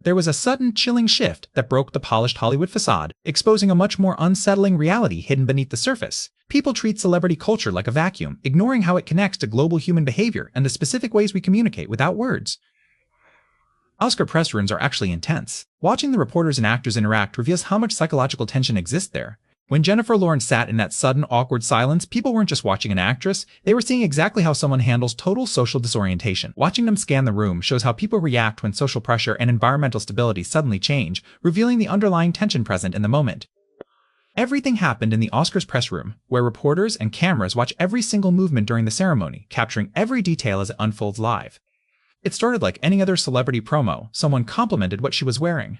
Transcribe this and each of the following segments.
There was a sudden, chilling shift that broke the polished Hollywood facade, exposing a much more unsettling reality hidden beneath the surface. People treat celebrity culture like a vacuum, ignoring how it connects to global human behavior and the specific ways we communicate without words. Oscar press rooms are actually intense. Watching the reporters and actors interact reveals how much psychological tension exists there. When Jennifer Lawrence sat in that sudden, awkward silence, people weren't just watching an actress, they were seeing exactly how someone handles total social disorientation. Watching them scan the room shows how people react when social pressure and environmental stability suddenly change, revealing the underlying tension present in the moment. Everything happened in the Oscars press room, where reporters and cameras watch every single movement during the ceremony, capturing every detail as it unfolds live. It started like any other celebrity promo. Someone complimented what she was wearing.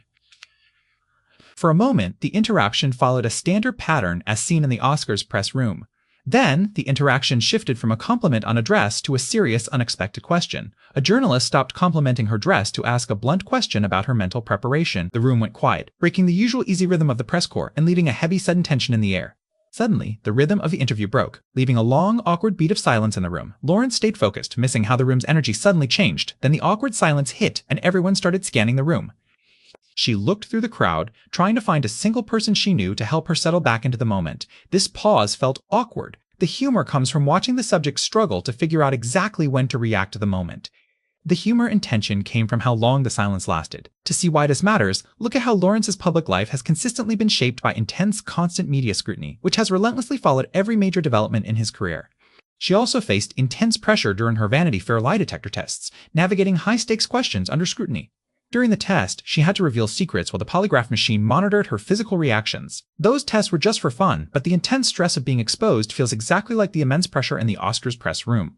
For a moment, the interaction followed a standard pattern as seen in the Oscars press room. Then, the interaction shifted from a compliment on a dress to a serious, unexpected question. A journalist stopped complimenting her dress to ask a blunt question about her mental preparation. The room went quiet, breaking the usual easy rhythm of the press corps and leaving a heavy, sudden tension in the air. Suddenly, the rhythm of the interview broke, leaving a long, awkward beat of silence in the room. Lawrence stayed focused, missing how the room's energy suddenly changed. Then the awkward silence hit, and everyone started scanning the room. She looked through the crowd, trying to find a single person she knew to help her settle back into the moment. This pause felt awkward. The humor comes from watching the subject struggle to figure out exactly when to react to the moment. The humor and tension came from how long the silence lasted. To see why this matters, look at how Lawrence's public life has consistently been shaped by intense, constant media scrutiny, which has relentlessly followed every major development in his career. She also faced intense pressure during her Vanity Fair lie detector tests, navigating high-stakes questions under scrutiny. During the test, she had to reveal secrets while the polygraph machine monitored her physical reactions. Those tests were just for fun, but the intense stress of being exposed feels exactly like the immense pressure in the Oscars press room.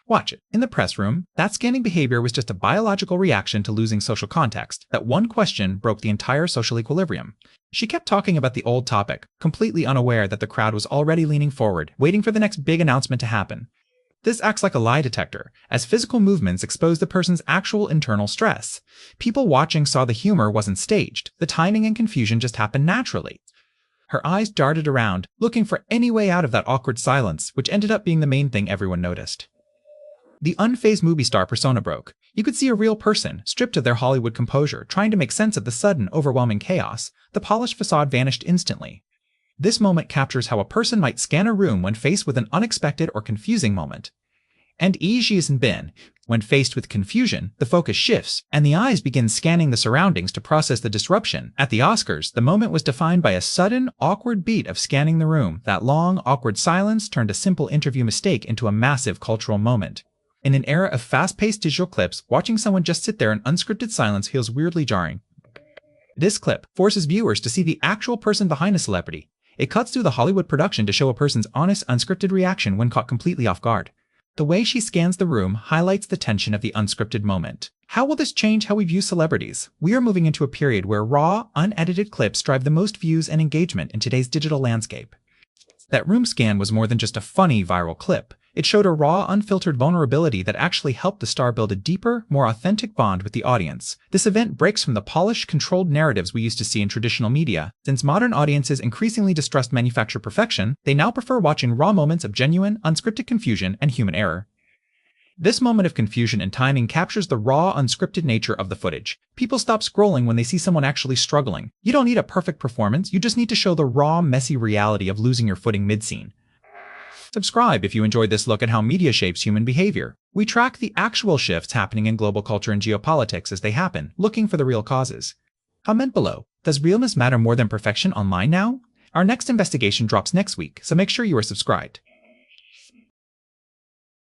Watch it. In the press room, that scanning behavior was just a biological reaction to losing social context. That one question broke the entire social equilibrium. She kept talking about the old topic, completely unaware that the crowd was already leaning forward, waiting for the next big announcement to happen. This acts like a lie detector, as physical movements expose the person's actual internal stress. People watching saw the humor wasn't staged. The timing and confusion just happened naturally. Her eyes darted around, looking for any way out of that awkward silence, which ended up being the main thing everyone noticed. The unfazed movie star persona broke. You could see a real person, stripped of their Hollywood composure, trying to make sense of the sudden, overwhelming chaos. The polished facade vanished instantly. This moment captures how a person might scan a room when faced with an unexpected or confusing moment. And easy as in bin, when faced with confusion, the focus shifts, and the eyes begin scanning the surroundings to process the disruption. At the Oscars, the moment was defined by a sudden, awkward beat of scanning the room. That long, awkward silence turned a simple interview mistake into a massive cultural moment. In an era of fast-paced digital clips, watching someone just sit there in unscripted silence feels weirdly jarring. This clip forces viewers to see the actual person behind a celebrity. It cuts through the Hollywood production to show a person's honest, unscripted reaction when caught completely off guard. The way she scans the room highlights the tension of the unscripted moment. How will this change how we view celebrities? We are moving into a period where raw, unedited clips drive the most views and engagement in today's digital landscape. That room scan was more than just a funny viral clip. It showed a raw, unfiltered vulnerability that actually helped the star build a deeper, more authentic bond with the audience. This event breaks from the polished, controlled narratives we used to see in traditional media. Since modern audiences increasingly distrust manufactured perfection, they now prefer watching raw moments of genuine, unscripted confusion and human error. This moment of confusion and timing captures the raw, unscripted nature of the footage. People stop scrolling when they see someone actually struggling. You don't need a perfect performance, you just need to show the raw, messy reality of losing your footing mid-scene. Subscribe if you enjoyed this look at how media shapes human behavior. We track the actual shifts happening in global culture and geopolitics as they happen, looking for the real causes. Comment below. Does realness matter more than perfection online now? Our next investigation drops next week, so make sure you are subscribed.